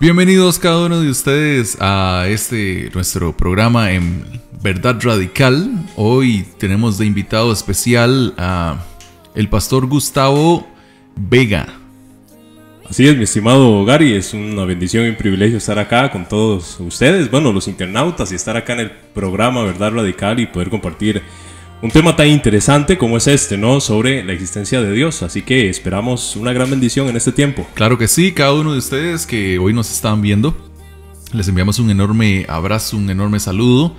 Bienvenidos cada uno de ustedes a nuestro programa en Verdad Radical. Hoy tenemos de invitado especial a el pastor Gustavo Vega. Así es, mi estimado Gary, es una bendición y un privilegio estar acá con todos ustedes, bueno, los internautas, y estar acá en el programa Verdad Radical y poder compartir un tema tan interesante como es este, ¿no? Sobre la existencia de Dios. Así que esperamos una gran bendición en este tiempo. Claro que sí, cada uno de ustedes que hoy nos están viendo, les enviamos un enorme abrazo, un enorme saludo.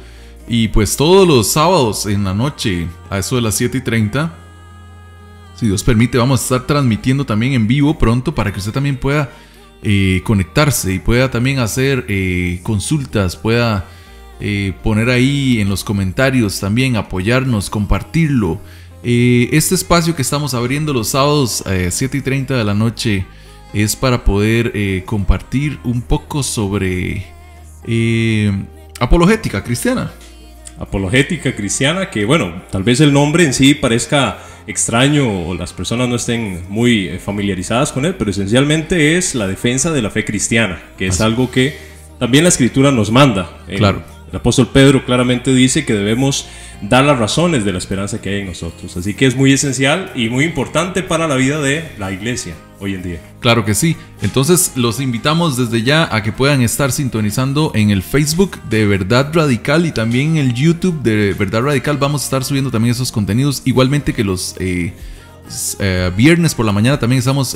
Y pues todos los sábados en la noche, a eso de las 7:30, si Dios permite, vamos a estar transmitiendo también en vivo pronto para que usted también pueda conectarse y pueda también hacer consultas, pueda poner ahí en los comentarios también, apoyarnos, compartirlo. Este espacio que estamos abriendo los sábados 7:30 de la noche es para poder compartir un poco sobre apologética cristiana. Apologética cristiana, que bueno, tal vez el nombre en sí parezca extraño o las personas no estén muy familiarizadas con él, pero esencialmente es la defensa de la fe cristiana, que es algo que también la Escritura nos manda. Claro. El apóstol Pedro claramente dice que debemos dar las razones de la esperanza que hay en nosotros. Así que es muy esencial y muy importante para la vida de la iglesia hoy en día. Claro que sí. Entonces los invitamos desde ya a que puedan estar sintonizando en el Facebook de Verdad Radical y también en el YouTube de Verdad Radical. Vamos a estar subiendo también esos contenidos. Igualmente que los viernes por la mañana también estamos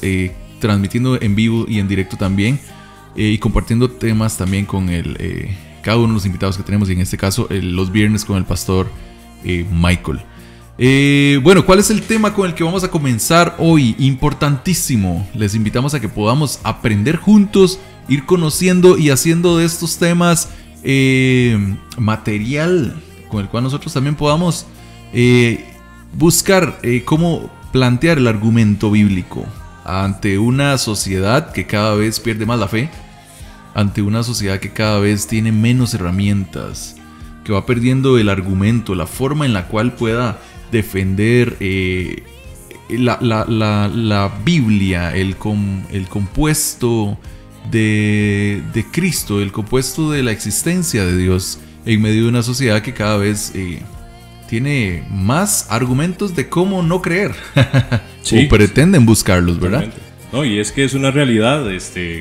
transmitiendo en vivo y en directo también. Y compartiendo temas también con cada uno de los invitados que tenemos, y en este caso los viernes con el pastor Michael. Bueno, ¿cuál es el tema con el que vamos a comenzar hoy? Importantísimo. Les invitamos a que podamos aprender juntos, ir conociendo y haciendo de estos temas material con el cual nosotros también podamos buscar cómo plantear el argumento bíblico ante una sociedad que cada vez pierde más la fe, ante una sociedad que cada vez tiene menos herramientas, que va perdiendo el argumento, la forma en la cual pueda defender la Biblia, el compuesto de Cristo, el compuesto de la existencia de Dios en medio de una sociedad que cada vez tiene más argumentos de cómo no creer. Sí, o pretenden buscarlos, ¿verdad? No, y es que es una realidad,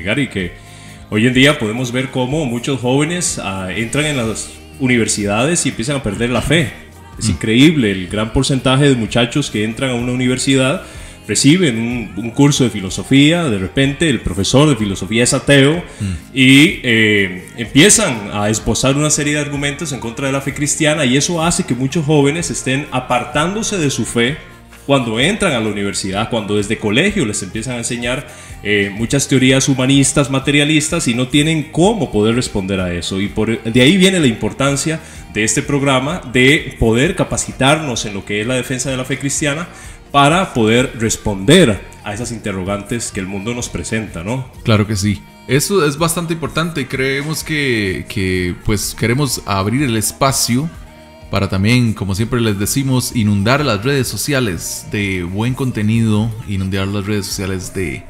Gary, que hoy en día podemos ver cómo muchos jóvenes entran en las universidades y empiezan a perder la fe. Es increíble el gran porcentaje de muchachos que entran a una universidad, reciben un curso de filosofía, de repente el profesor de filosofía es ateo y empiezan a esbozar una serie de argumentos en contra de la fe cristiana, y eso hace que muchos jóvenes estén apartándose de su fe cuando entran a la universidad, cuando desde colegio les empiezan a enseñar muchas teorías humanistas, materialistas, y no tienen cómo poder responder a eso. Y de ahí viene la importancia de este programa, de poder capacitarnos en lo que es la defensa de la fe cristiana para poder responder a esas interrogantes que el mundo nos presenta, ¿no? Claro que sí. Eso es bastante importante. Creemos que pues queremos abrir el espacio para también, como siempre les decimos, inundar las redes sociales de buen contenido, inundar las redes sociales de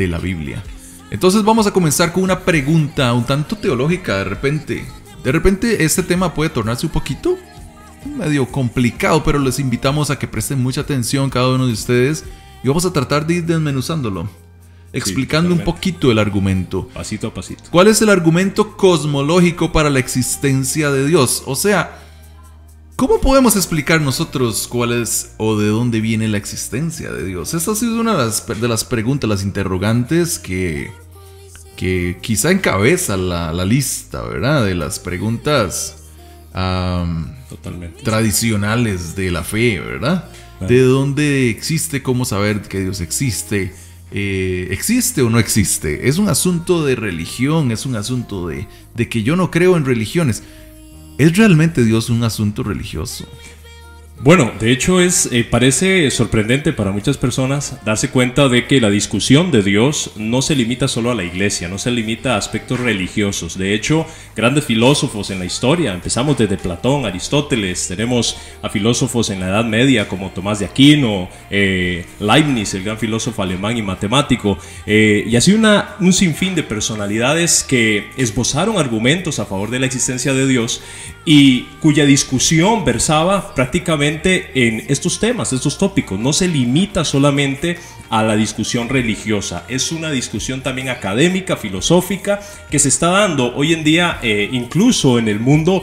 la Biblia. Entonces vamos a comenzar con una pregunta un tanto teológica de repente. De repente este tema puede tornarse un poquito medio complicado, pero les invitamos a que presten mucha atención cada uno de ustedes y vamos a tratar de ir desmenuzándolo, explicando un poquito el argumento. Pasito a pasito. ¿Cuál es el argumento cosmológico para la existencia de Dios? O sea, ¿cómo podemos explicar nosotros cuál es o de dónde viene la existencia de Dios? Esta ha sido una de las preguntas, las interrogantes que quizá encabeza la lista, ¿verdad? De las preguntas totalmente tradicionales de la fe, ¿verdad? Claro. ¿De dónde existe? ¿Cómo saber que Dios existe? ¿Existe o no existe? Es un asunto de religión, es un asunto de que yo no creo en religiones. ¿Es realmente Dios un asunto religioso? Bueno, de hecho parece sorprendente para muchas personas darse cuenta de que la discusión de Dios no se limita solo a la iglesia, no se limita a aspectos religiosos. De hecho, grandes filósofos en la historia, empezamos desde Platón, Aristóteles, tenemos a filósofos en la Edad Media como Tomás de Aquino, Leibniz, el gran filósofo alemán y matemático, y así un sinfín de personalidades que esbozaron argumentos a favor de la existencia de Dios y cuya discusión versaba prácticamente en estos temas, estos tópicos. No se limita solamente a la discusión religiosa, es una discusión también académica, filosófica, que se está dando hoy en día incluso en el mundo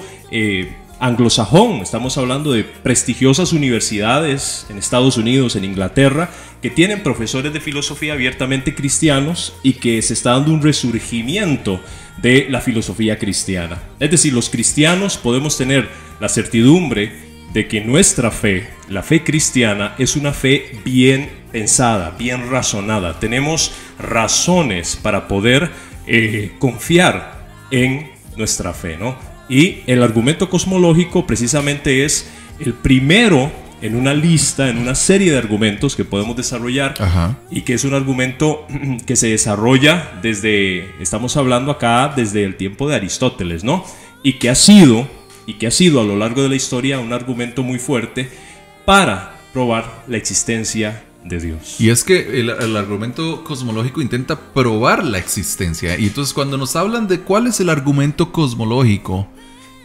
anglosajón. Estamos hablando de prestigiosas universidades en Estados Unidos, en Inglaterra, que tienen profesores de filosofía abiertamente cristianos y que se está dando un resurgimiento de la filosofía cristiana. Es decir, los cristianos podemos tener la certidumbre de que nuestra fe, la fe cristiana, es una fe bien pensada, bien razonada. Tenemos razones para poder confiar en nuestra fe, ¿no? Y el argumento cosmológico precisamente es el primero en una lista, en una serie de argumentos que podemos desarrollar. Ajá. Y que es un argumento que se desarrolla estamos hablando acá desde el tiempo de Aristóteles, ¿no? Y que ha sido a lo largo de la historia un argumento muy fuerte para probar la existencia de Dios. Y es que el argumento cosmológico intenta probar la existencia. Y entonces cuando nos hablan de cuál es el argumento cosmológico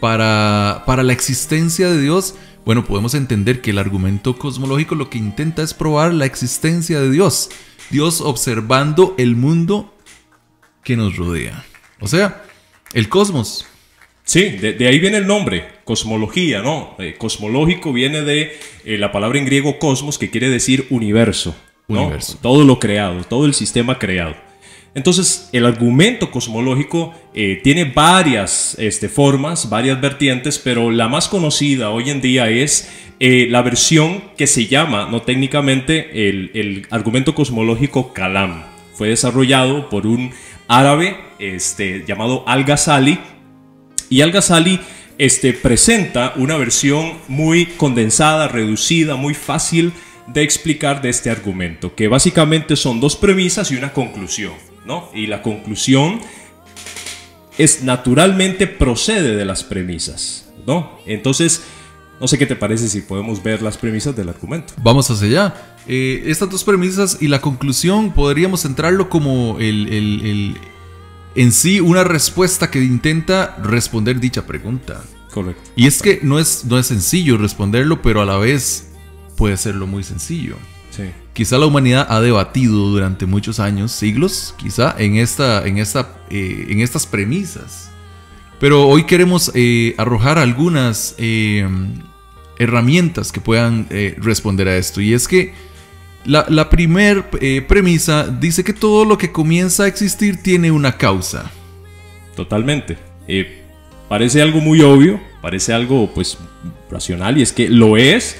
para la existencia de Dios, bueno, podemos entender que el argumento cosmológico lo que intenta es probar la existencia de Dios. Dios observando el mundo que nos rodea. O sea, el cosmos. Sí, de ahí viene el nombre, cosmología, ¿no? Cosmológico viene de la palabra en griego cosmos, que quiere decir universo, ¿no? Universo. Todo lo creado, todo el sistema creado. Entonces, el argumento cosmológico tiene varias formas, varias vertientes, pero la más conocida hoy en día es la versión que se llama, no técnicamente, el argumento cosmológico Kalam. Fue desarrollado por un árabe llamado Al-Ghazali. Y Al-Ghazali presenta una versión muy condensada, reducida, muy fácil de explicar de este argumento, que básicamente son dos premisas y una conclusión, ¿no? Y la conclusión naturalmente procede de las premisas, ¿no? Entonces, no sé qué te parece si podemos ver las premisas del argumento. Vamos hacia allá. Estas dos premisas y la conclusión podríamos centrarlo como en sí una respuesta que intenta responder dicha pregunta. Correcto. Y es que no es sencillo responderlo, pero a la vez puede serlo muy sencillo. Sí. Quizá la humanidad ha debatido durante muchos años, siglos, quizá en estas premisas. Pero hoy queremos arrojar algunas herramientas que puedan responder a esto. Y es que la primer premisa dice que todo lo que comienza a existir tiene una causa. Totalmente. Parece algo muy obvio, parece algo pues racional, y es que lo es,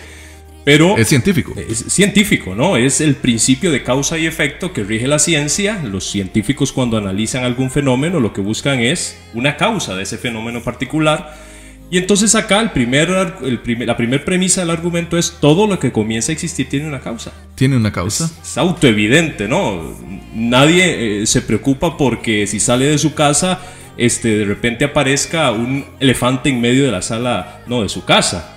pero es científico. Es científico, ¿no? Es el principio de causa y efecto que rige la ciencia. Los científicos, cuando analizan algún fenómeno, lo que buscan es una causa de ese fenómeno particular. Y entonces acá la primera premisa del argumento es: todo lo que comienza a existir tiene una causa. ¿Tiene una causa? Es autoevidente, ¿no? Nadie se preocupa porque si sale de su casa, de repente aparezca un elefante en medio de la sala, no, de su casa.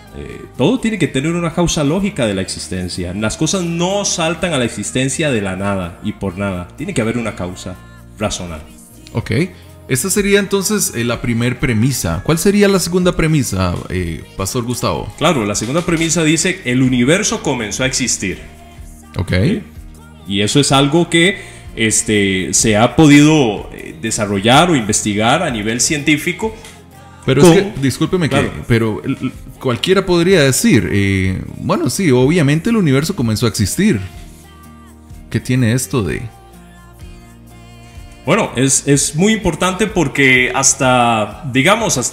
Todo tiene que tener una causa lógica de la existencia. Las cosas no saltan a la existencia de la nada y por nada. Tiene que haber una causa razonable. Ok. Esta sería entonces la primera premisa. ¿Cuál sería la segunda premisa, Pastor Gustavo? Claro, la segunda premisa dice: el universo comenzó a existir. Ok. ¿Sí? Y eso es algo que se ha podido desarrollar o investigar a nivel científico. Pero es que, discúlpeme, claro, pero cualquiera podría decir, bueno, sí, obviamente el universo comenzó a existir. ¿Qué tiene esto de...? Bueno, es muy importante porque hasta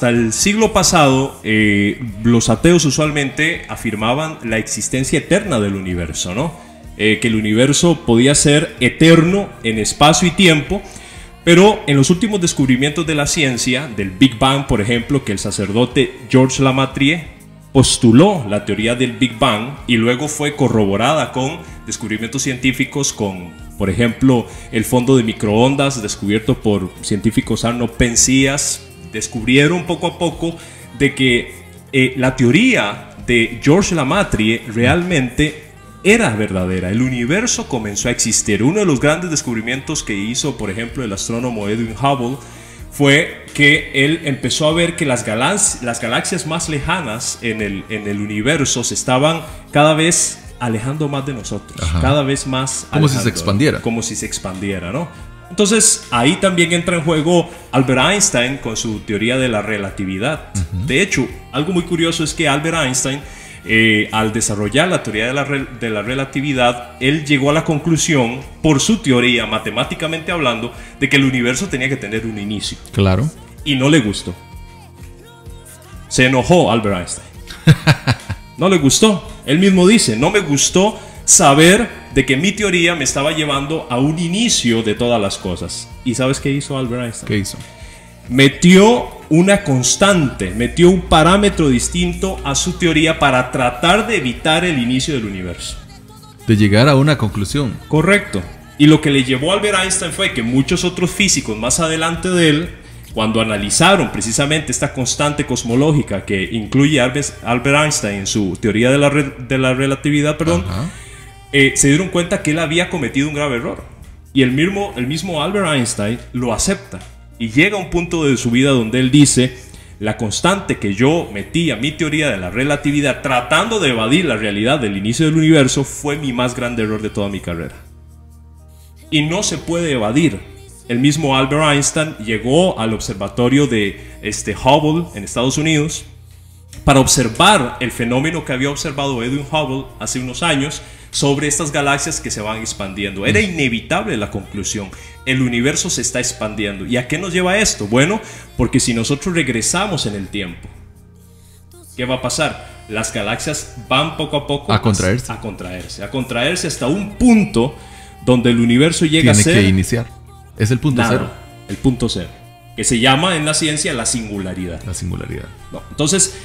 el siglo pasado, los ateos usualmente afirmaban la existencia eterna del universo, ¿no? Que el universo podía ser eterno en espacio y tiempo. Pero en los últimos descubrimientos de la ciencia, del Big Bang, por ejemplo, que el sacerdote Georges Lemaître postuló la teoría del Big Bang y luego fue corroborada con descubrimientos científicos, con, por ejemplo, el fondo de microondas descubierto por científicos Arno Penzias. Descubrieron poco a poco de que la teoría de Georges Lemaître realmente era verdadera. El universo comenzó a existir. Uno de los grandes descubrimientos que hizo, por ejemplo, el astrónomo Edwin Hubble fue que él empezó a ver que las galaxias más lejanas en el universo se estaban cada vez alejando más de nosotros. Ajá. Cada vez más como si se expandiera. Como si se expandiera, ¿no? Entonces ahí también entra en juego Albert Einstein con su teoría de la relatividad. De hecho, algo muy curioso es que Albert Einstein, al desarrollar la teoría de la relatividad, él llegó a la conclusión, por su teoría, matemáticamente hablando, de que el universo tenía que tener un inicio. Claro. Y no le gustó. Se enojó Albert Einstein. No le gustó. Él mismo dice, no me gustó saber de que mi teoría me estaba llevando a un inicio de todas las cosas. ¿Y sabes qué hizo Albert Einstein? ¿Qué hizo? Metió una constante, metió un parámetro distinto a su teoría para tratar de evitar el inicio del universo. De llegar a una conclusión. Correcto. Y lo que le llevó a Albert Einstein fue que muchos otros físicos más adelante de él, cuando analizaron precisamente esta constante cosmológica que incluye Albert Einstein en su teoría de la relatividad, se dieron cuenta que él había cometido un grave error. Y el mismo Albert Einstein lo acepta. Y llega a un punto de su vida donde él dice, la constante que yo metí a mi teoría de la relatividad tratando de evadir la realidad del inicio del universo fue mi más grande error de toda mi carrera. Y no se puede evadir. El mismo Albert Einstein llegó al observatorio de Hubble en Estados Unidos para observar el fenómeno que había observado Edwin Hubble hace unos años sobre estas galaxias que se van expandiendo. Era inevitable la conclusión. El universo se está expandiendo. ¿Y a qué nos lleva esto? Bueno, porque si nosotros regresamos en el tiempo, ¿qué va a pasar? Las galaxias van poco a poco a contraerse. A contraerse hasta un punto donde el universo llega a ser... Tiene que iniciar. Es el punto cero. El punto cero. Que se llama en la ciencia la singularidad. La singularidad. No. Entonces,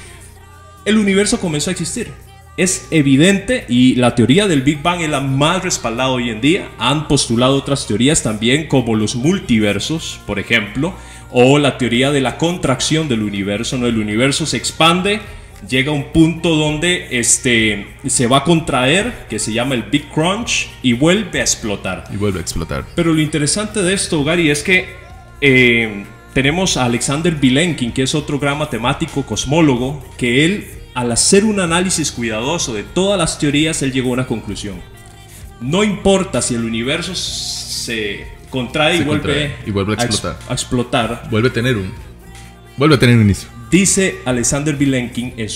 el universo comenzó a existir. Es evidente y la teoría del Big Bang es la más respaldada hoy en día. Han postulado otras teorías también como los multiversos, por ejemplo, o la teoría de la contracción del universo. ¿No? El universo se expande, llega a un punto donde se va a contraer, que se llama el Big Crunch, y vuelve a explotar. Pero lo interesante de esto, Gary, es que tenemos a Alexander Vilenkin, que es otro gran matemático, cosmólogo, que él, al hacer un análisis cuidadoso de todas las teorías, él llegó a una conclusión. No importa si el universo se contrae y vuelve a explotar. Vuelve a tener un inicio. Dice Alexander Vilenkin en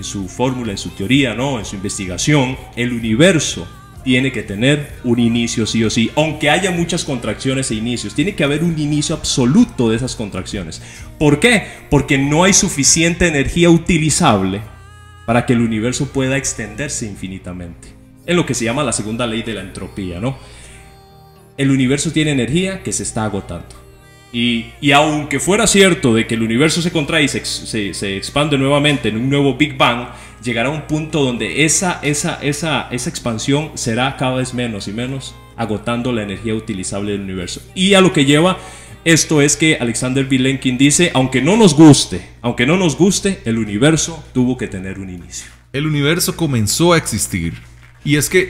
su fórmula, en su teoría, ¿no? En su investigación, el universo tiene que tener un inicio sí o sí, aunque haya muchas contracciones e inicios. Tiene que haber un inicio absoluto de esas contracciones. ¿Por qué? Porque no hay suficiente energía utilizable para que el universo pueda extenderse infinitamente. Es lo que se llama la segunda ley de la entropía, ¿no? El universo tiene energía que se está agotando. Y aunque fuera cierto de que el universo se contrae y se expande nuevamente en un nuevo Big Bang, llegará a un punto donde esa expansión será cada vez menos y menos, agotando la energía utilizable del universo. Y a lo que lleva esto es que Alexander Vilenkin dice, aunque no nos guste, el universo tuvo que tener un inicio. El universo comenzó a existir. Y es que,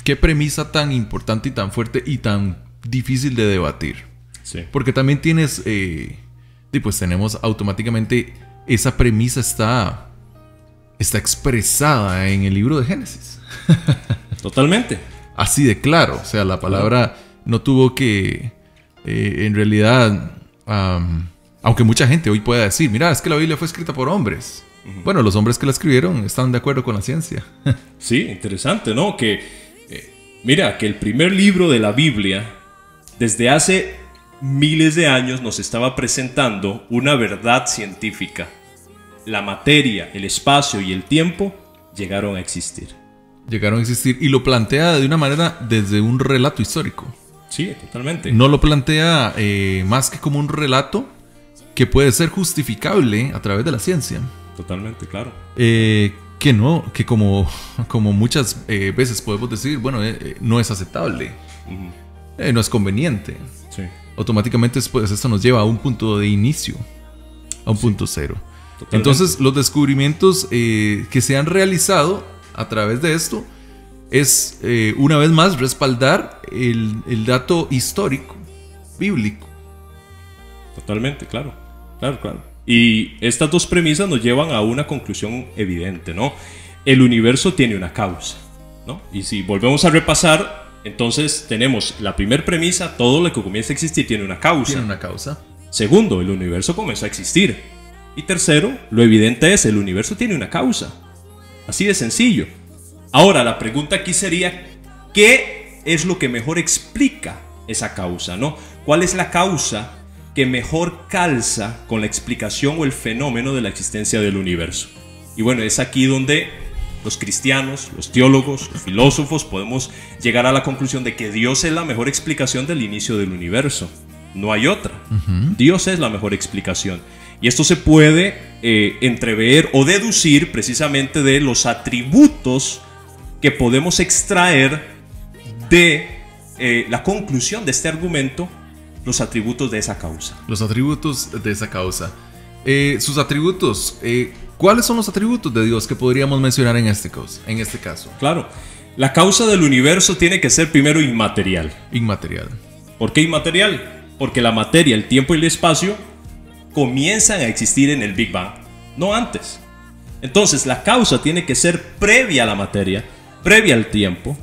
qué premisa tan importante y tan fuerte y tan difícil de debatir. Sí. Porque también tienes, pues tenemos automáticamente esa premisa está expresada en el libro de Génesis. Totalmente. Así de claro. O sea, la palabra no tuvo que, en realidad, aunque mucha gente hoy pueda decir, mira, es que la Biblia fue escrita por hombres. Bueno, los hombres que la escribieron están de acuerdo con la ciencia. Sí, interesante, ¿no? Que, mira, que el primer libro de la Biblia, desde hace miles de años, nos estaba presentando una verdad científica. La materia, el espacio y el tiempo llegaron a existir. Y lo plantea de una manera desde un relato histórico. Sí, totalmente. No lo plantea más que como un relato que puede ser justificable a través de la ciencia. Totalmente, claro. Que no, que como muchas veces podemos decir, bueno, no es aceptable, no es conveniente. Sí. Automáticamente después esto nos lleva a un punto de inicio, a un punto cero. Totalmente. Entonces los descubrimientos que se han realizado a través de esto es una vez más respaldar el dato histórico, bíblico. Totalmente, claro. Y estas dos premisas nos llevan a una conclusión evidente, ¿no? El universo tiene una causa, ¿no? Y si volvemos a repasar, entonces tenemos la primera premisa: todo lo que comienza a existir tiene una causa. Tiene una causa. Segundo, el universo comenzó a existir. Y tercero, lo evidente es, el universo tiene una causa. Así de sencillo. Ahora, la pregunta aquí sería, ¿qué es lo que mejor explica esa causa, ¿no? ¿Cuál es la causa que mejor calza con la explicación o el fenómeno de la existencia del universo? Y bueno, es aquí donde los cristianos, los teólogos, los filósofos podemos llegar a la conclusión de que Dios es la mejor explicación del inicio del universo. No hay otra. Dios es la mejor explicación. Y esto se puede entrever o deducir precisamente de los atributos que podemos extraer de la conclusión de este argumento, los atributos de esa causa. Los atributos de esa causa. Sus atributos, ¿cuáles son los atributos de Dios que podríamos mencionar en este caso? Claro, la causa del universo tiene que ser primero inmaterial. Inmaterial. ¿Por qué inmaterial? Porque la materia, el tiempo y el espacio comienzan a existir en el Big Bang, no antes. Entonces la causa tiene que ser previa a la materia, previa al tiempo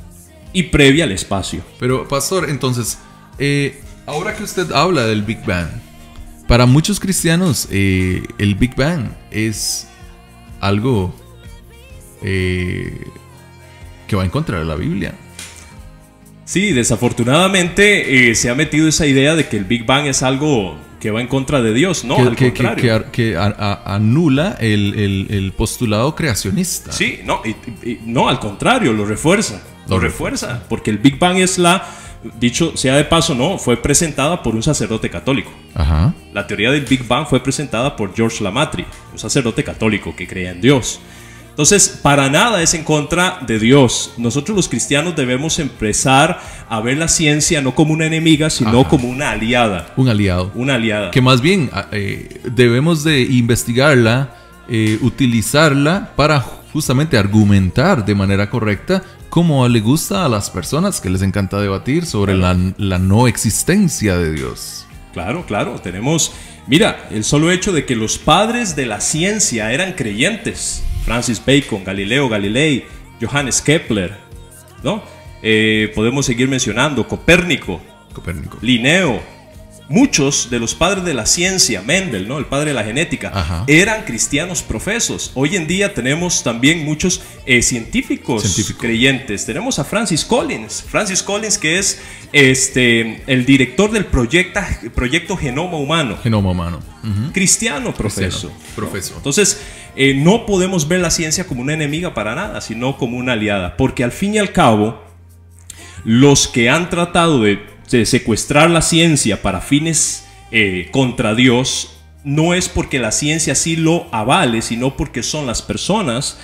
y previa al espacio. Pero pastor, entonces, ahora que usted habla del Big Bang, para muchos cristianos el Big Bang es algo que va en contra de la Biblia. Sí, desafortunadamente se ha metido esa idea de que el Big Bang es algo que va en contra de Dios. No, al contrario. Que anula el postulado creacionista. Sí, no, al contrario, lo refuerza. Lo refuerza, porque el Big Bang es dicho sea de paso, fue presentada por un sacerdote católico. Ajá. La teoría del Big Bang fue presentada por George Lamatri, un sacerdote católico que creía en Dios. Entonces, para nada es en contra de Dios. Nosotros los cristianos debemos empezar a ver la ciencia no como una enemiga, sino como una aliada. Un aliado. Una aliada. Que más bien debemos de investigarla, utilizarla para justamente argumentar de manera correcta, como le gusta a las personas que les encanta debatir sobre la no existencia de Dios. Claro, tenemos... Mira, el solo hecho de que los padres de la ciencia eran creyentes. Francis Bacon, Galileo Galilei, Johannes Kepler, ¿no? Podemos seguir mencionando Copérnico, Linneo. Muchos de los padres de la ciencia, Mendel, ¿no? El padre de la genética, eran cristianos profesos. Hoy en día tenemos también muchos científicos creyentes. Tenemos a Francis Collins, que es el director del proyecto Genoma Humano. Cristiano profeso. Entonces, no podemos ver la ciencia como una enemiga para nada, sino como una aliada. Porque al fin y al cabo, los que han tratado de secuestrar la ciencia para fines contra Dios, no es porque la ciencia sí lo avale, sino porque son las personas,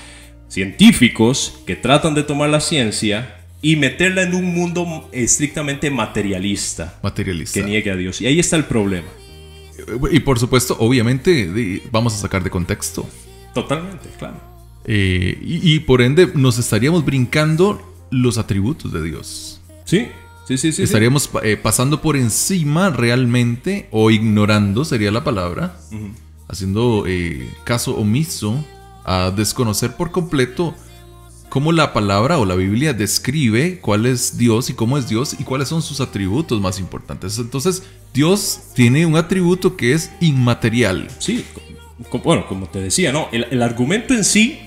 científicos, que tratan de tomar la ciencia y meterla en un mundo estrictamente materialista. Que niegue a Dios. Y ahí está el problema. Y por supuesto, obviamente, vamos a sacar de contexto. Totalmente, claro. Y por ende nos estaríamos brincando los atributos de Dios. Sí. Estaríamos pasando por encima realmente, o ignorando sería la palabra, haciendo caso omiso a desconocer por completo cómo la palabra o la Biblia describe cuál es Dios y cómo es Dios y cuáles son sus atributos más importantes. Entonces, Dios tiene un atributo que es inmaterial. Sí, bueno, como te decía, ¿no? El argumento en sí,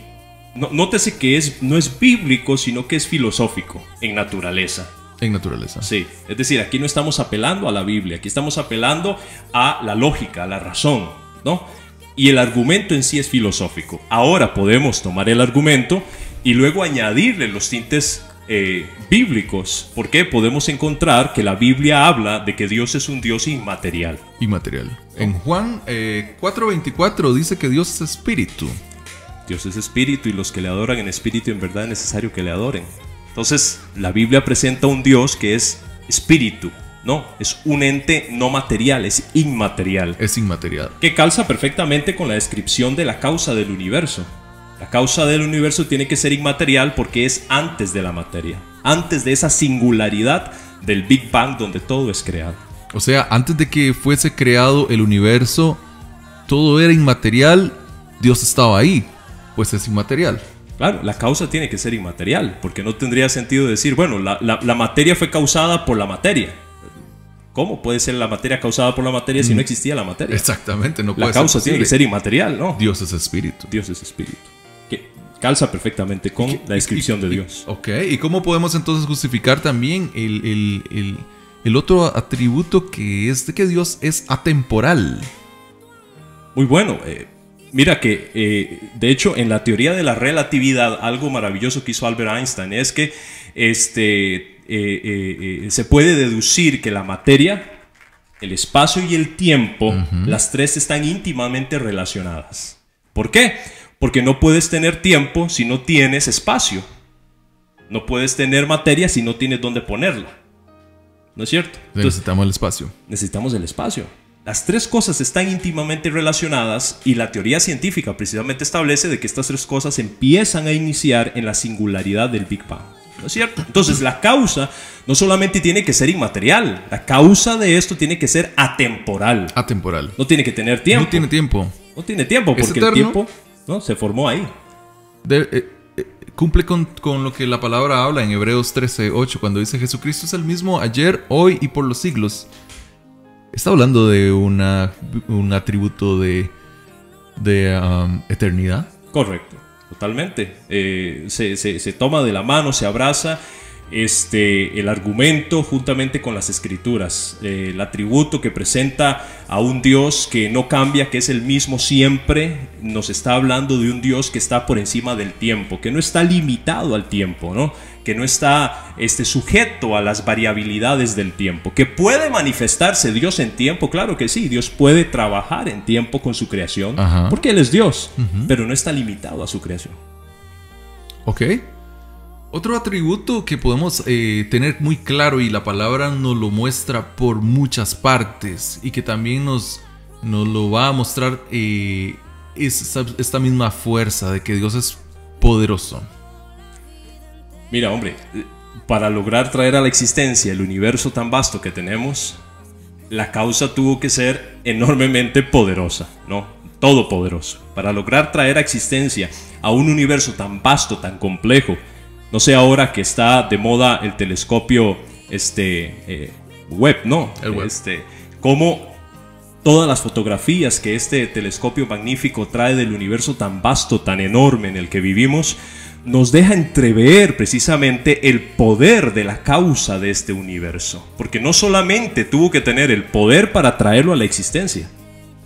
nótese que no es bíblico, sino que es filosófico en naturaleza. Sí, es decir, aquí no estamos apelando a la Biblia, aquí estamos apelando a la lógica, a la razón, ¿no? Y el argumento en sí es filosófico. Ahora podemos tomar el argumento y luego añadirle los tintes bíblicos, porque podemos encontrar que la Biblia habla de que Dios es un Dios inmaterial. En Juan 4:24 dice que Dios es espíritu. Dios es espíritu y los que le adoran en espíritu y en verdad es necesario que le adoren. Entonces, la Biblia presenta un Dios que es espíritu. No, es un ente no material, es inmaterial. Es inmaterial. Que calza perfectamente con la descripción de la causa del universo. La causa del universo tiene que ser inmaterial porque es antes de la materia, antes de esa singularidad del Big Bang donde todo es creado. O sea, antes de que fuese creado el universo, todo era inmaterial, Dios estaba ahí, pues es inmaterial. Claro, la causa tiene que ser inmaterial, porque no tendría sentido decir, bueno, la materia fue causada por la materia. ¿Cómo puede ser la materia causada por la materia si no existía la materia? Exactamente, no puede ser. La causa tiene que ser inmaterial, ¿no? Dios es espíritu. Dios es espíritu. Que calza perfectamente con la descripción de Dios. Ok, ¿y cómo podemos entonces justificar también el otro atributo que es de que Dios es atemporal? Muy bueno. Mira que, de hecho, en la teoría de la relatividad, algo maravilloso que hizo Albert Einstein es que se puede deducir que la materia, el espacio y el tiempo, las tres están íntimamente relacionadas. ¿Por qué? Porque no puedes tener tiempo si no tienes espacio. No puedes tener materia si no tienes dónde ponerla. ¿No es cierto? Entonces, necesitamos el espacio. Necesitamos el espacio. Las tres cosas están íntimamente relacionadas y la teoría científica precisamente establece de que estas tres cosas empiezan a iniciar en la singularidad del Big Bang. ¿No es cierto? Entonces la causa no solamente tiene que ser inmaterial, la causa de esto tiene que ser atemporal. Atemporal. No tiene que tener tiempo. No tiene tiempo. No tiene tiempo porque el tiempo, ¿no?, se formó ahí. Cumple con lo que la palabra habla en Hebreos 13:8 cuando dice Jesucristo es el mismo ayer, hoy y por los siglos. Está hablando de un atributo de eternidad. Correcto, totalmente. Se toma de la mano, se abraza el argumento juntamente con las escrituras. El atributo que presenta a un Dios que no cambia, que es el mismo siempre, nos está hablando de un Dios que está por encima del tiempo, que no está limitado al tiempo, ¿no?, que no está sujeto a las variabilidades del tiempo, que puede manifestarse Dios en tiempo. Claro que sí, Dios puede trabajar en tiempo con su creación, porque Él es Dios, pero no está limitado a su creación. Ok. Otro atributo que podemos tener muy claro, y la palabra nos lo muestra por muchas partes, y que también nos lo va a mostrar, es esta misma fuerza de que Dios es poderoso. Mira, hombre, para lograr traer a la existencia el universo tan vasto que tenemos, la causa tuvo que ser enormemente poderosa, ¿no? Todopoderoso. Para lograr traer a existencia a un universo tan vasto, tan complejo. No sé ahora que está de moda el telescopio web, ¿no? El web. Cómo todas las fotografías que este telescopio magnífico trae del universo tan vasto, tan enorme en el que vivimos, nos deja entrever precisamente el poder de la causa de este universo. Porque no solamente tuvo que tener el poder para traerlo a la existencia,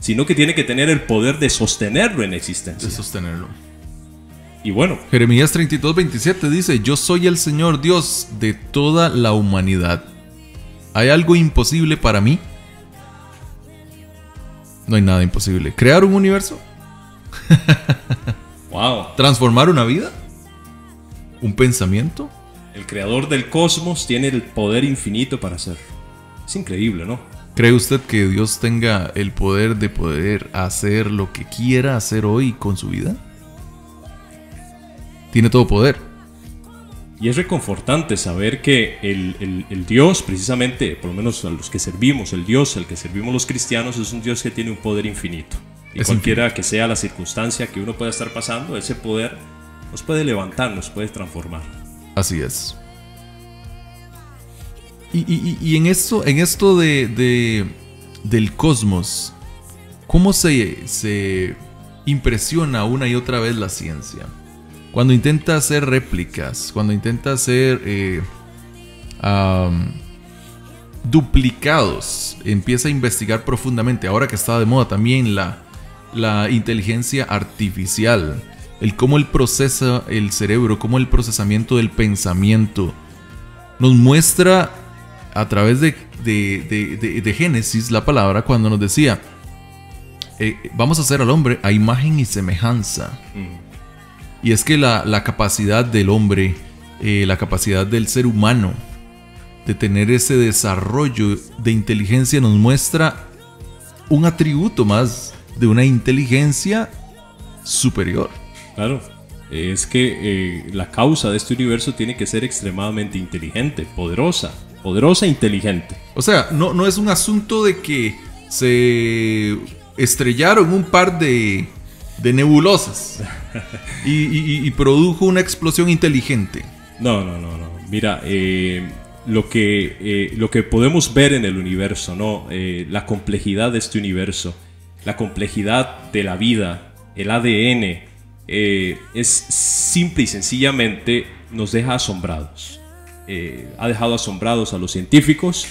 sino que tiene que tener el poder de sostenerlo en existencia. De sostenerlo. Y bueno, Jeremías 32:27 dice: yo soy el Señor Dios de toda la humanidad. ¿Hay algo imposible para mí? No hay nada imposible. ¿Crear un universo? wow. ¿Transformar una vida? ¿Un pensamiento? El creador del cosmos tiene el poder infinito para hacer. Es increíble, ¿no? ¿Cree usted que Dios tenga el poder de poder hacer lo que quiera hacer hoy con su vida? Tiene todo poder. Y es reconfortante saber que el Dios, precisamente, por lo menos a los que servimos, el Dios al que servimos los cristianos, es un Dios que tiene un poder infinito. Y cualquiera que sea la circunstancia que uno pueda estar pasando, ese poder nos puede levantar, nos puede transformar. Así es. Y en esto del cosmos, ¿cómo se impresiona una y otra vez la ciencia? Cuando intenta hacer réplicas, cuando intenta hacer duplicados, empieza a investigar profundamente. Ahora que está de moda también la inteligencia artificial, el cómo él procesa el cerebro, cómo el procesamiento del pensamiento nos muestra a través de Génesis, la palabra, cuando nos decía vamos a hacer al hombre a imagen y semejanza. Y es que la capacidad del hombre, la capacidad del ser humano de tener ese desarrollo de inteligencia nos muestra un atributo más de una inteligencia superior. Claro, es que la causa de este universo tiene que ser extremadamente inteligente, poderosa, poderosa e inteligente. O sea, no es un asunto de que se estrellaron un par de nebulosas y produjo una explosión inteligente. No. Mira, lo que podemos ver en el universo, ¿no? La complejidad de este universo, la complejidad de la vida, el ADN, es simple y sencillamente nos deja asombrados. Ha dejado asombrados a los científicos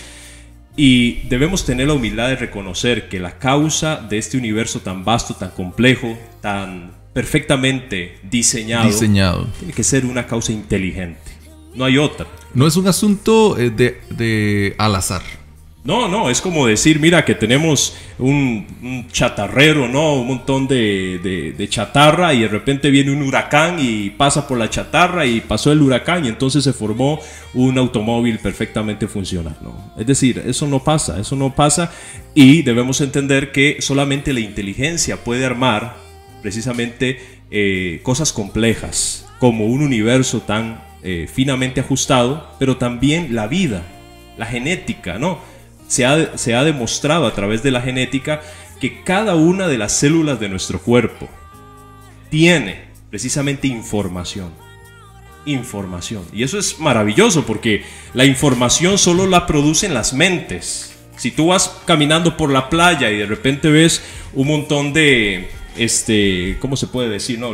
y debemos tener la humildad de reconocer que la causa de este universo tan vasto, tan complejo, tan perfectamente diseñado tiene que ser una causa inteligente. No hay otra. No es un asunto de al azar. No, es como decir, mira, que tenemos un chatarrero, ¿no? Un montón de chatarra y de repente viene un huracán y pasa por la chatarra y pasó el huracán y entonces se formó un automóvil perfectamente funcional, ¿no? Es decir, eso no pasa y debemos entender que solamente la inteligencia puede armar precisamente cosas complejas como un universo tan finamente ajustado, pero también la vida, la genética, ¿no? Se ha demostrado a través de la genética que cada una de las células de nuestro cuerpo tiene precisamente información. Y eso es maravilloso porque la información solo la producen las mentes. Si tú vas caminando por la playa y de repente ves un montón de ¿cómo se puede decir? No,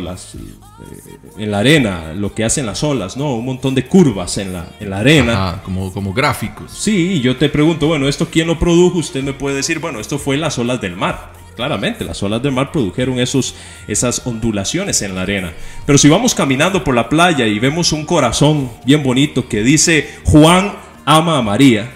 en la arena, lo que hacen las olas, ¿no? Un montón de curvas en la arena. Ajá, como gráficos. Sí, y yo te pregunto, bueno, ¿esto quién lo produjo? Usted me puede decir, bueno, esto fue las olas del mar. Claramente, las olas del mar produjeron esas ondulaciones en la arena. Pero si vamos caminando por la playa y vemos un corazón bien bonito que dice, Juan ama a María,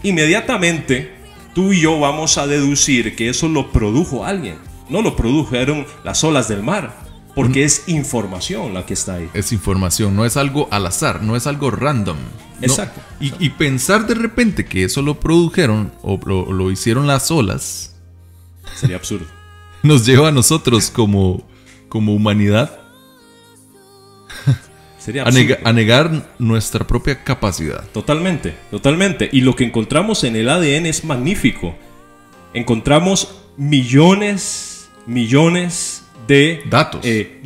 inmediatamente tú y yo vamos a deducir que eso lo produjo alguien. No lo produjeron las olas del mar, porque es información la que está ahí. Es información, no es algo al azar, no es algo random. Exacto. No. Y pensar de repente que eso lo produjeron o lo hicieron las olas sería absurdo. Nos lleva a nosotros como humanidad sería absurdo. A negar nuestra propia capacidad. Totalmente. Y lo que encontramos en el ADN es magnífico. Encontramos millones de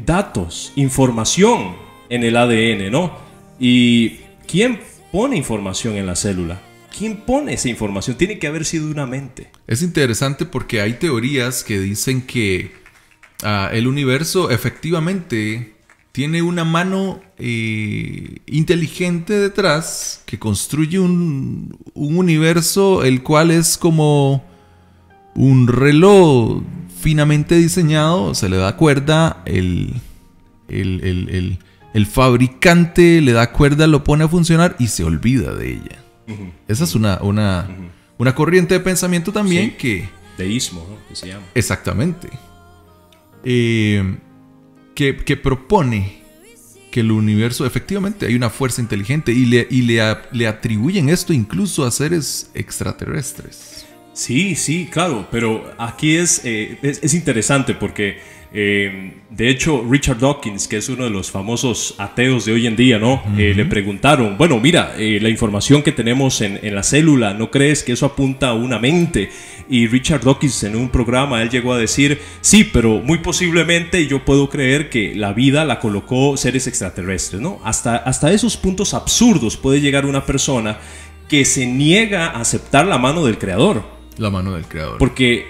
datos, información en el ADN, ¿no? ¿Y quién pone información en la célula? ¿Quién pone esa información? Tiene que haber sido una mente. Es interesante porque hay teorías que dicen que el universo efectivamente tiene una mano inteligente detrás que construye un universo el cual es como un reloj finamente diseñado, se le da cuerda, el fabricante le da cuerda, lo pone a funcionar y se olvida de ella. Esa es una corriente de pensamiento también, sí, que... Deísmo, ¿no? Que se llama. Exactamente. Que propone que el universo, efectivamente, hay una fuerza inteligente y le atribuyen esto incluso a seres extraterrestres. Sí, claro, pero aquí es interesante porque, de hecho, Richard Dawkins, que es uno de los famosos ateos de hoy en día, ¿no? Le preguntaron, bueno, mira, la información que tenemos en la célula, ¿no crees que eso apunta a una mente? Y Richard Dawkins en un programa, él llegó a decir, sí, pero muy posiblemente yo puedo creer que la vida la colocó seres extraterrestres, ¿no? Hasta esos puntos absurdos puede llegar una persona que se niega a aceptar la mano del creador. La mano del creador. Porque,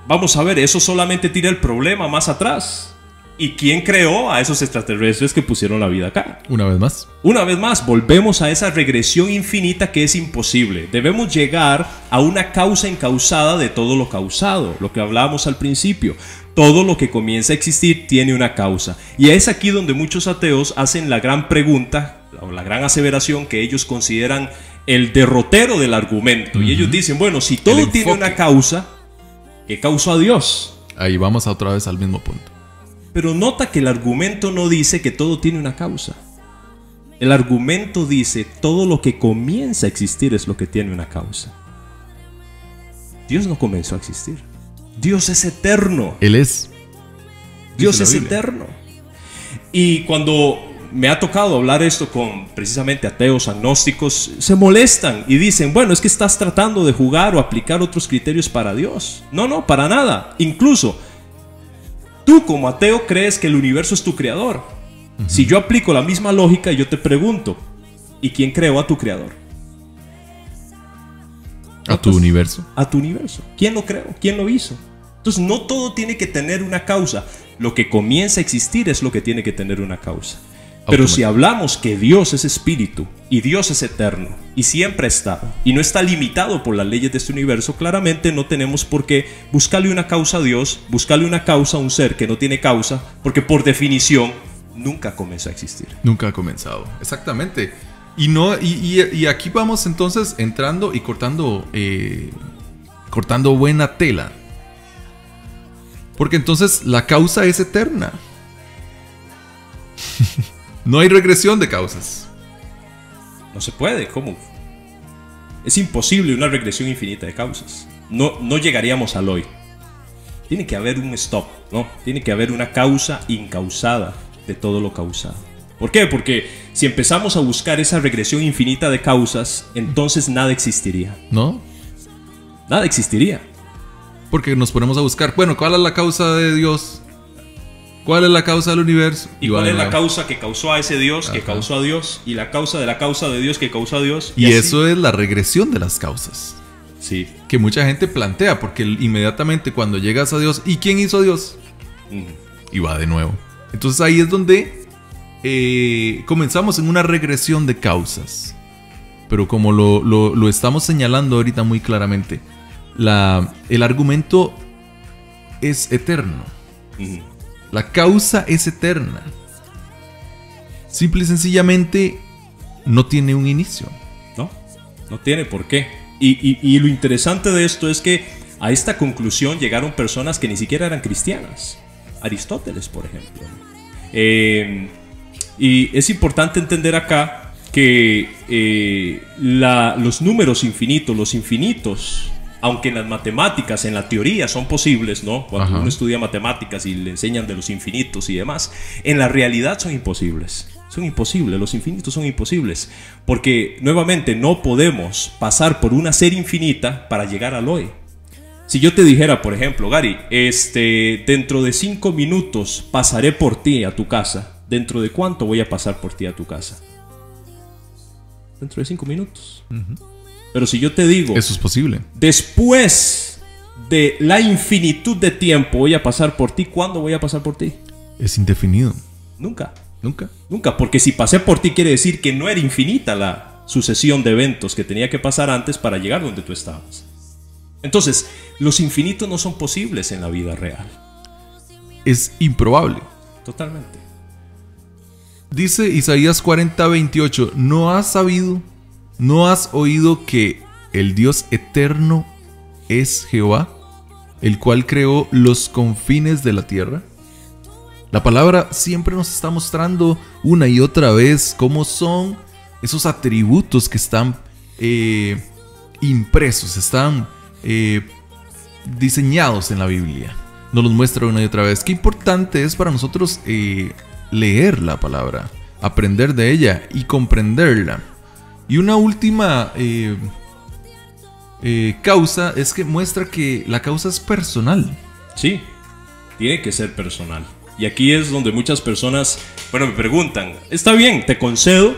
vamos a ver, eso solamente tira el problema más atrás. ¿Y quién creó a esos extraterrestres que pusieron la vida acá? Una vez más. Una vez más, volvemos a esa regresión infinita que es imposible. Debemos llegar a una causa encausada de todo lo causado, lo que hablábamos al principio. Todo lo que comienza a existir tiene una causa. Y es aquí donde muchos ateos hacen la gran pregunta, o la gran aseveración que ellos consideran el derrotero del argumento. Y ellos dicen, bueno, si todo tiene una causa, ¿qué causó a Dios? Ahí vamos otra vez al mismo punto. Pero nota que el argumento no dice que todo tiene una causa. El argumento dice todo lo que comienza a existir es lo que tiene una causa. Dios no comenzó a existir. Dios es eterno. Él es. Dios es eterno. Y cuando me ha tocado hablar esto con precisamente ateos, agnósticos, se molestan y dicen, bueno, es que estás tratando de jugar o aplicar otros criterios para Dios. No, no, para nada. Incluso, tú como ateo crees que el universo es tu creador. Si yo aplico la misma lógica, yo te pregunto, ¿y quién creó a tu creador? ¿A tu universo? A tu universo. ¿Quién lo creó? ¿Quién lo hizo? Entonces no todo tiene que tener una causa. Lo que comienza a existir es lo que tiene que tener una causa. Pero si hablamos que Dios es espíritu y Dios es eterno y siempre ha estado y no está limitado por las leyes de este universo, claramente no tenemos por qué buscarle una causa a Dios, buscarle una causa a un ser que no tiene causa, porque por definición nunca comenzó a existir. Nunca ha comenzado, exactamente. Y aquí vamos entonces entrando y cortando buena tela. Porque entonces la causa es eterna. No hay regresión de causas. No se puede, ¿cómo? Es imposible una regresión infinita de causas. No llegaríamos al hoy. Tiene que haber un stop, ¿no? Tiene que haber una causa incausada de todo lo causado. ¿Por qué? Porque si empezamos a buscar esa regresión infinita de causas, entonces nada existiría. ¿No? Nada existiría. Porque nos ponemos a buscar, bueno, ¿cuál es la causa de Dios? ¿Cuál es la causa del universo? ¿Y cuál es la causa que causó a ese Dios, que causó a Dios? Y la causa de Dios que causó a Dios. Y eso es la regresión de las causas. Sí. Que mucha gente plantea, porque inmediatamente cuando llegas a Dios, ¿y quién hizo a Dios? Y va de nuevo. Entonces ahí es donde comenzamos en una regresión de causas. Pero como lo estamos señalando ahorita muy claramente, el argumento es eterno. La causa es eterna. Simple y sencillamente no tiene un inicio. No tiene por qué. Y lo interesante de esto es que a esta conclusión llegaron personas que ni siquiera eran cristianas. Aristóteles, por ejemplo. Y es importante entender acá que los números infinitos, los infinitos, aunque en las matemáticas, en la teoría son posibles, ¿no? Cuando uno estudia matemáticas y le enseñan de los infinitos y demás, en la realidad son imposibles. Son imposibles, los infinitos son imposibles. Porque, nuevamente, no podemos pasar por una serie infinita para llegar al hoy. Si yo te dijera, por ejemplo, Gary, dentro de 5 minutos pasaré por ti a tu casa, ¿dentro de cuánto voy a pasar por ti a tu casa? Dentro de 5 minutos. Pero si yo te digo, eso es posible. Después de la infinitud de tiempo voy a pasar por ti, ¿cuándo voy a pasar por ti? Es indefinido. Nunca. Nunca, porque si pasé por ti quiere decir que no era infinita la sucesión de eventos que tenía que pasar antes para llegar donde tú estabas. Entonces, los infinitos no son posibles en la vida real. Es improbable. Totalmente. Dice Isaías 40:28, ¿no has sabido? ¿No has oído que el Dios eterno es Jehová, el cual creó los confines de la tierra? La palabra siempre nos está mostrando una y otra vez cómo son esos atributos que están impresos, están diseñados en la Biblia. Nos los muestra una y otra vez. Qué importante es para nosotros leer la palabra, aprender de ella y comprenderla. Y una última causa es que muestra que la causa es personal. Sí, tiene que ser personal. Y aquí es donde muchas personas, me preguntan, está bien, te concedo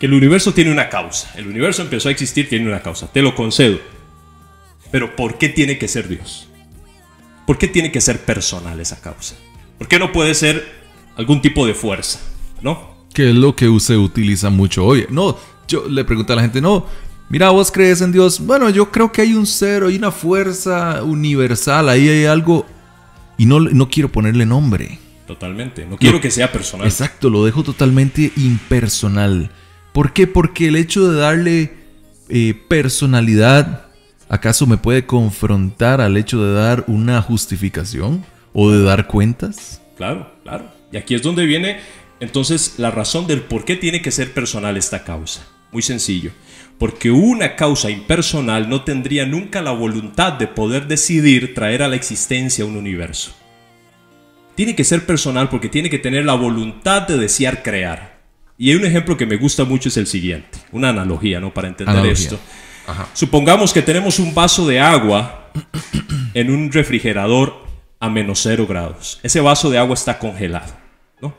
que el universo tiene una causa. El universo empezó a existir, tiene una causa, te lo concedo. Pero ¿por qué tiene que ser Dios? ¿Por qué tiene que ser personal esa causa? ¿Por qué no puede ser algún tipo de fuerza? ¿No? Que es lo que se utiliza mucho hoy. No, yo le pregunto a la gente, no, mira, ¿vos crees en Dios? Bueno, yo creo que hay un ser, hay una fuerza universal, ahí hay algo. Y no quiero ponerle nombre. Totalmente, no quiero que sea personal. Exacto, lo dejo totalmente impersonal. ¿Por qué? Porque el hecho de darle personalidad, ¿acaso me puede confrontar al hecho de dar una justificación? ¿O de dar cuentas? claro, claro. Y aquí es donde viene entonces la razón del por qué tiene que ser personal esta causa. Muy sencillo. Porque una causa impersonal no tendría nunca la voluntad de poder decidir traer a la existencia un universo. Tiene que ser personal porque tiene que tener la voluntad de desear crear. Y hay un ejemplo que me gusta mucho, es el siguiente. Una analogía, ¿no? Para entender esto. Ajá. Supongamos que tenemos un vaso de agua en un refrigerador a -0 grados. Ese vaso de agua está congelado, ¿no?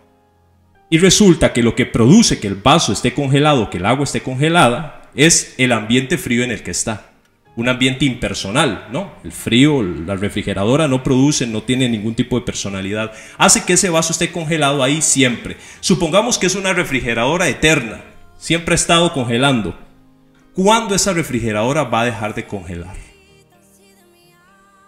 Y resulta que lo que produce que el vaso esté congelado, que el agua esté congelada, es el ambiente frío en el que está. Un ambiente impersonal, ¿no? El frío, la refrigeradora no produce, no tiene ningún tipo de personalidad. Hace que ese vaso esté congelado ahí siempre. Supongamos que es una refrigeradora eterna. Siempre ha estado congelando. ¿Cuándo esa refrigeradora va a dejar de congelar?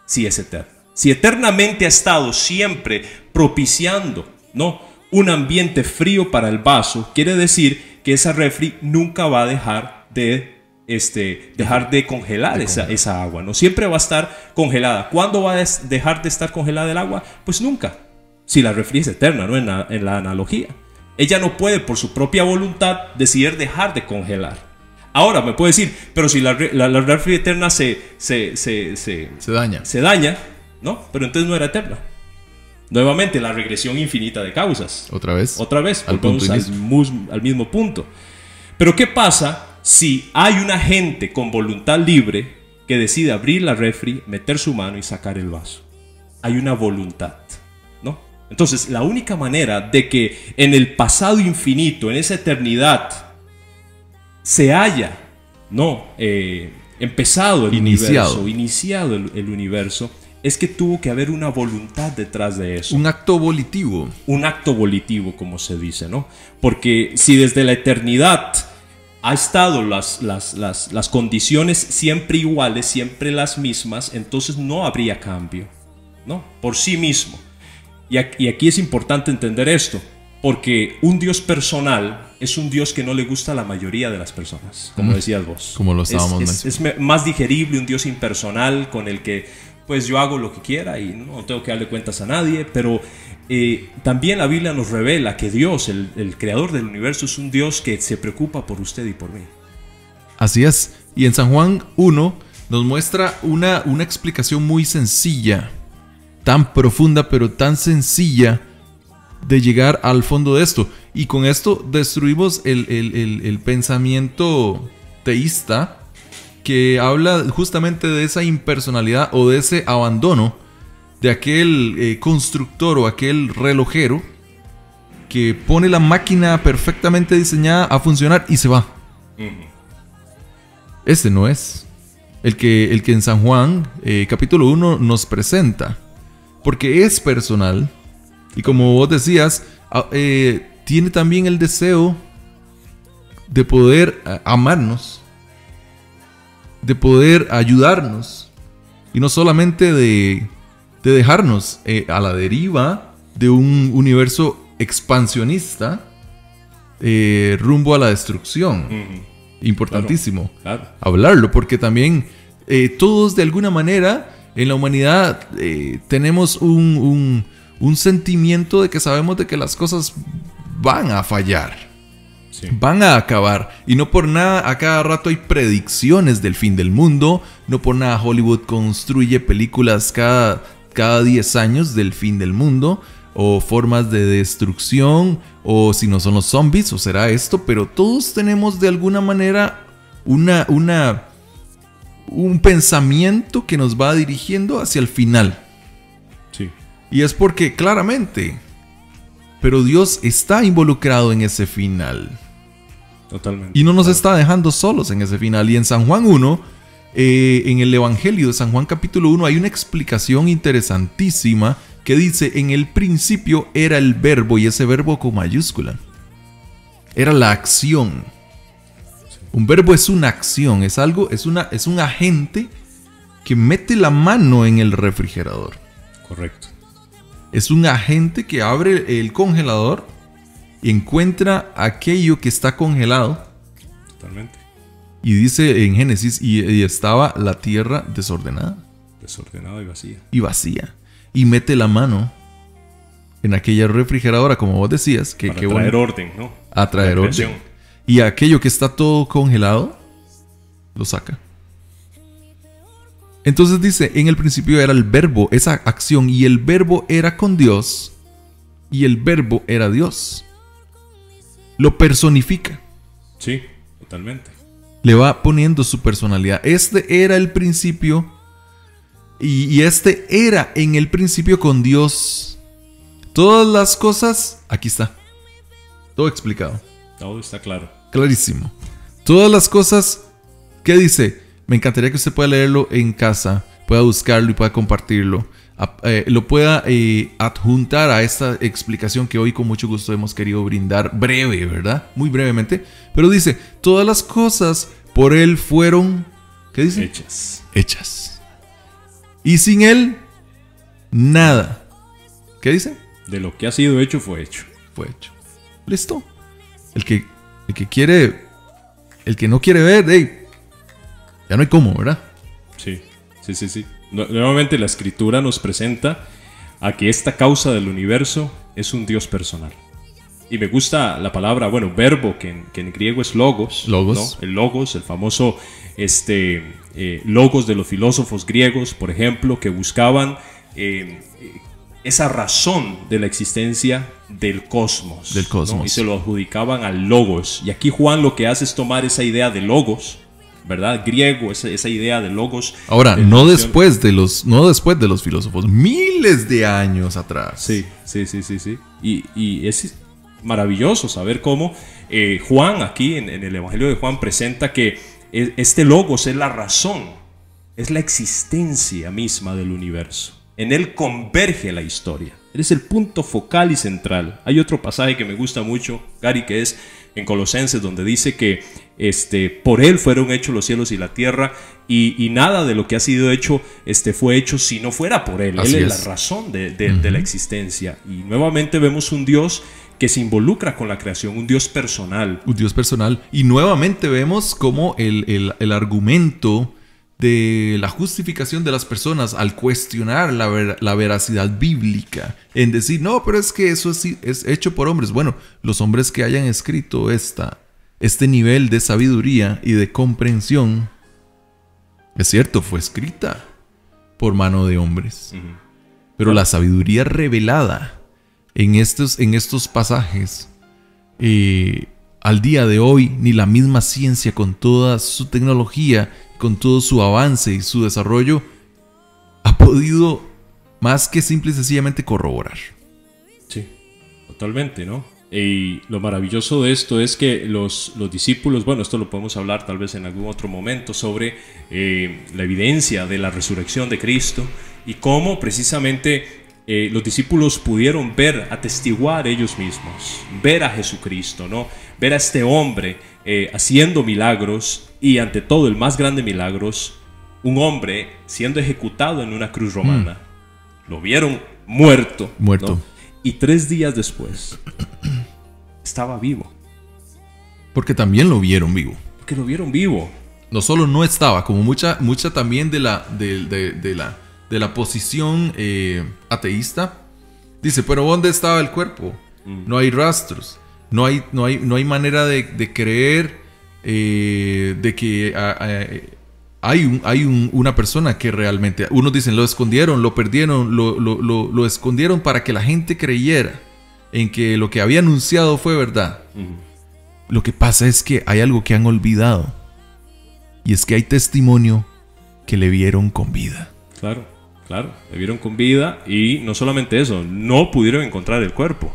Si es eterna. Si eternamente ha estado siempre propiciando, ¿no?, un ambiente frío para el vaso, quiere decir que esa refri nunca va a dejar de congelar esa agua, ¿no? Siempre va a estar congelada. ¿Cuándo va a dejar de estar congelada el agua? Pues nunca. Si la refri es eterna, ¿no? En la analogía. Ella no puede por su propia voluntad decidir dejar de congelar. Ahora me puede decir, pero si la refri eterna se daña, ¿no? Pero entonces no era eterna. Nuevamente, la regresión infinita de causas. Otra vez, volvemos al mismo punto. Pero ¿qué pasa si hay un agente con voluntad libre que decide abrir la refri, meter su mano y sacar el vaso? Hay una voluntad, ¿no? Entonces, la única manera de que en el pasado infinito, en esa eternidad, se haya, ¿no?, empezado el universo, iniciado el universo, es que tuvo que haber una voluntad detrás de eso. Un acto volitivo. Un acto volitivo, como se dice, ¿no? Porque si desde la eternidad ha estado las condiciones siempre iguales, siempre las mismas, entonces no habría cambio, ¿no? Por sí mismo. Y aquí es importante entender esto, porque un Dios personal es un Dios que no le gusta a la mayoría de las personas, como decías vos. Como lo estábamos mencionando. Es más digerible un Dios impersonal con el que pues yo hago lo que quiera y no tengo que darle cuentas a nadie, pero también la Biblia nos revela que Dios, el creador del universo, es un Dios que se preocupa por usted y por mí. Así es. Y en San Juan 1 nos muestra una explicación muy sencilla, tan profunda pero tan sencilla de llegar al fondo de esto. Y con esto destruimos el pensamiento teísta que habla justamente de esa impersonalidad o de ese abandono de aquel constructor o aquel relojero que pone la máquina perfectamente diseñada a funcionar y se va. Este no es el que en San Juan capítulo 1 nos presenta, porque es personal y, como vos decías, tiene también el deseo de poder amarnos, de poder ayudarnos, y no solamente de dejarnos a la deriva de un universo expansionista rumbo a la destrucción. Importantísimo hablarlo, porque también todos de alguna manera en la humanidad tenemos un sentimiento de que sabemos de que las cosas van a fallar. Sí. Van a acabar. Y no por nada a cada rato hay predicciones del fin del mundo. No por nada Hollywood construye películas cada 10 años del fin del mundo, o formas de destrucción, o si no son los zombies, o será esto. Pero todos tenemos de alguna manera un pensamiento que nos va dirigiendo hacia el final. Sí. Y es porque claramente, pero Dios está involucrado en ese final. Totalmente. Y no nos está dejando solos en ese final. Y en San Juan 1, en el Evangelio de San Juan capítulo 1, hay una explicación interesantísima que dice: en el principio era el verbo, y ese verbo con mayúscula. Era la acción. Un verbo es una acción, es un agente que mete la mano en el refrigerador. Correcto. Es un agente que abre el congelador y encuentra aquello que está congelado. Totalmente. Y dice en Génesis, y estaba la tierra desordenada. Desordenada y vacía. Y vacía. Y mete la mano en aquella refrigeradora, como vos decías, que para traer orden, ¿no? A traer orden. Y aquello que está todo congelado, lo saca. Entonces dice, en el principio era el verbo, esa acción, y el verbo era con Dios, y el verbo era Dios. Lo personifica. Sí, totalmente. Le va poniendo su personalidad. Este era el principio, y este era en el principio con Dios. Todas las cosas, aquí está. Todo explicado. Todo está claro. Clarísimo. Todas las cosas, ¿qué dice? Me encantaría que usted pueda leerlo en casa, pueda buscarlo y pueda compartirlo. Lo pueda adjuntar a esta explicación que hoy con mucho gusto hemos querido brindar, breve, ¿verdad? Muy brevemente. Pero dice, todas las cosas por Él fueron, ¿qué dice? Hechas. Y sin Él, nada. ¿Qué dice? De lo que ha sido hecho, fue hecho. Fue hecho. Listo. El que quiere, el que no quiere ver, ya no hay cómo, ¿verdad? Sí. Nuevamente la escritura nos presenta a que esta causa del universo es un Dios personal. Y me gusta la palabra, verbo, que en griego es logos. Logos. ¿No? El logos, el famoso logos de los filósofos griegos, por ejemplo, que buscaban esa razón de la existencia del cosmos. ¿No? Y se lo adjudicaban al logos. Y aquí Juan lo que hace es tomar esa idea de logos, ¿verdad? Griego, esa idea de logos. Ahora, no después de los filósofos, miles de años atrás. Sí. Y es maravilloso saber cómo Juan aquí en el Evangelio de Juan presenta que este logos es la razón, es la existencia misma del universo. En él converge la historia. Él es el punto focal y central. Hay otro pasaje que me gusta mucho, Gary, que es en Colosenses, donde dice que por él fueron hechos los cielos y la tierra, y nada de lo que ha sido hecho fue hecho si no fuera por él. Él es la razón de la existencia. Y nuevamente vemos un Dios que se involucra con la creación, un Dios personal. Un Dios personal. Y nuevamente vemos cómo el argumento de la justificación de las personas al cuestionar la veracidad bíblica, en decir, no, pero es que eso es hecho por hombres. Bueno, los hombres que hayan escrito este nivel de sabiduría y de comprensión, es cierto, fue escrita por mano de hombres. Pero la sabiduría revelada en estos pasajes, al día de hoy, ni la misma ciencia con toda su tecnología, con todo su avance y su desarrollo, ha podido más que simple y sencillamente corroborar. Sí, totalmente, ¿no? Y lo maravilloso de esto es que los discípulos, esto lo podemos hablar tal vez en algún otro momento, sobre la evidencia de la resurrección de Cristo y cómo precisamente los discípulos pudieron ver, atestiguar ellos mismos, ver a Jesucristo, ¿no? Ver a este hombre haciendo milagros, y ante todo el más grande milagros, un hombre siendo ejecutado en una cruz romana. Lo vieron muerto. ¿No? Y 3 días después estaba vivo. Porque también lo vieron vivo. Porque lo vieron vivo. No solo no estaba, como mucha también de la posición ateísta, dice, pero ¿dónde estaba el cuerpo? No hay rastros. No hay manera de creer de que hay una persona que realmente, unos dicen lo escondieron, lo perdieron, lo escondieron para que la gente creyera en que lo que había anunciado fue verdad. Lo que pasa es que hay algo que han olvidado, y es que hay testimonio que le vieron con vida. Claro, le vieron con vida, y no solamente eso, no pudieron encontrar el cuerpo,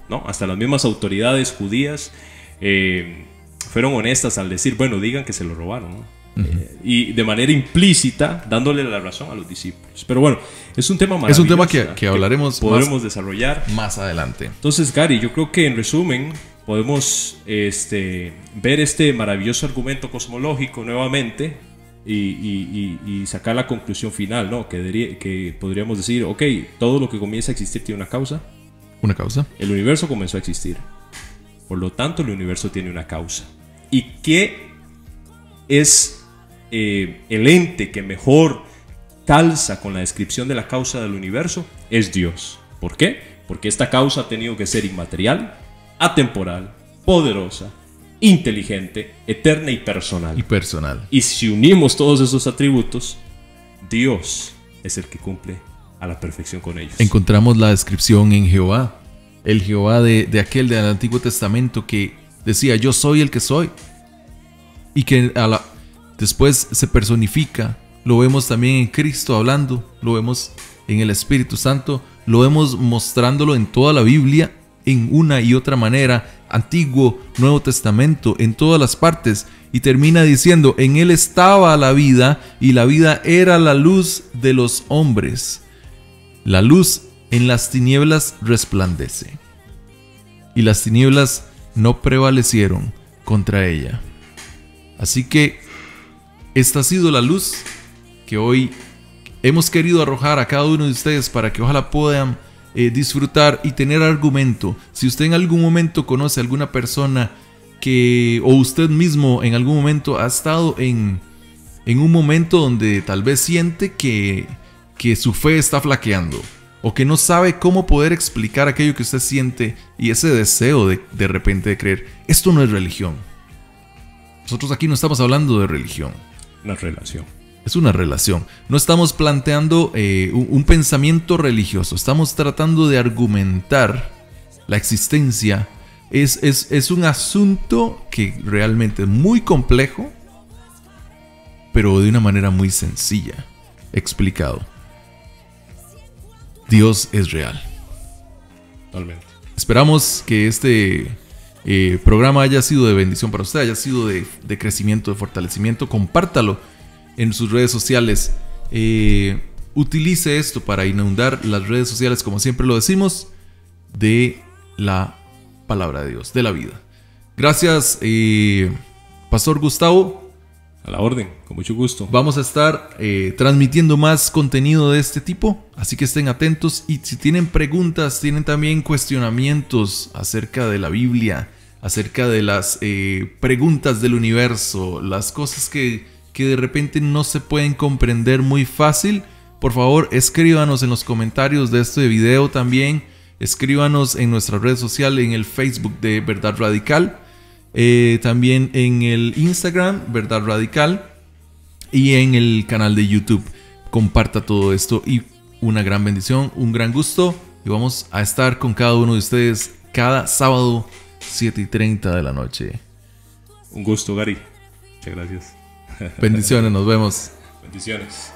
¿no? Hasta las mismas autoridades judías fueron honestas al decir, digan que se lo robaron, ¿no? Y de manera implícita dándole la razón a los discípulos. Pero es un tema maravilloso. Es un tema que hablaremos podremos desarrollar más adelante. Entonces, Gary, yo creo que en resumen podemos ver este maravilloso argumento cosmológico nuevamente y sacar la conclusión final, ¿no? Que podríamos decir, ok, todo lo que comienza a existir tiene una causa. Una causa. El universo comenzó a existir. Por lo tanto, el universo tiene una causa. ¿Y qué es el ente que mejor calza con la descripción de la causa del universo? Es Dios. ¿Por qué? porque esta causa ha tenido que ser inmaterial, atemporal, poderosa, inteligente, eterna y personal. Y si unimos todos esos atributos, Dios es el que cumple a la perfección con ellos. Encontramos la descripción en Jehová, el Jehová de aquel del Antiguo Testamento que decía, yo soy el que soy, y que después se personifica. Lo vemos también en Cristo hablando, lo vemos en el Espíritu Santo, lo vemos mostrándolo en toda la Biblia, en una y otra manera, Antiguo, Nuevo Testamento, en todas las partes, y termina diciendo, en él estaba la vida, y la vida era la luz de los hombres. La luz en las tinieblas resplandece, y las tinieblas no prevalecieron contra ella. Así que esta ha sido la luz que hoy hemos querido arrojar a cada uno de ustedes para que ojalá puedan disfrutar y tener argumento. Si usted en algún momento conoce a alguna persona o usted mismo en algún momento ha estado en un momento donde tal vez siente que su fe está flaqueando, o que no sabe cómo poder explicar aquello que usted siente y ese deseo de repente de creer, esto no es religión. Nosotros aquí no estamos hablando de religión. Una relación. Es una relación. No estamos planteando un pensamiento religioso. Estamos tratando de argumentar la existencia. Es un asunto que realmente es muy complejo, pero de una manera muy sencilla explicado. Dios es real. Totalmente. Esperamos que este programa haya sido de bendición para usted, haya sido de crecimiento, de fortalecimiento. Compártalo en sus redes sociales. Utilice esto para inundar las redes sociales, como siempre lo decimos, de la palabra de Dios, de la vida. Gracias, Pastor Gustavo. A la orden, con mucho gusto. Vamos a estar transmitiendo más contenido de este tipo, así que estén atentos. Y si tienen preguntas, tienen también cuestionamientos acerca de la Biblia, acerca de las preguntas del universo, las cosas que de repente no se pueden comprender muy fácil, por favor escríbanos en los comentarios de este video también. Escríbanos en nuestras redes sociales, en el Facebook de Verdad Radical, también en el Instagram Verdad Radical y en el canal de YouTube. Comparta todo esto y una gran bendición, un gran gusto, y vamos a estar con cada uno de ustedes cada sábado 7:30 de la noche. Un gusto, Gary. Muchas gracias. Bendiciones, nos vemos. Bendiciones.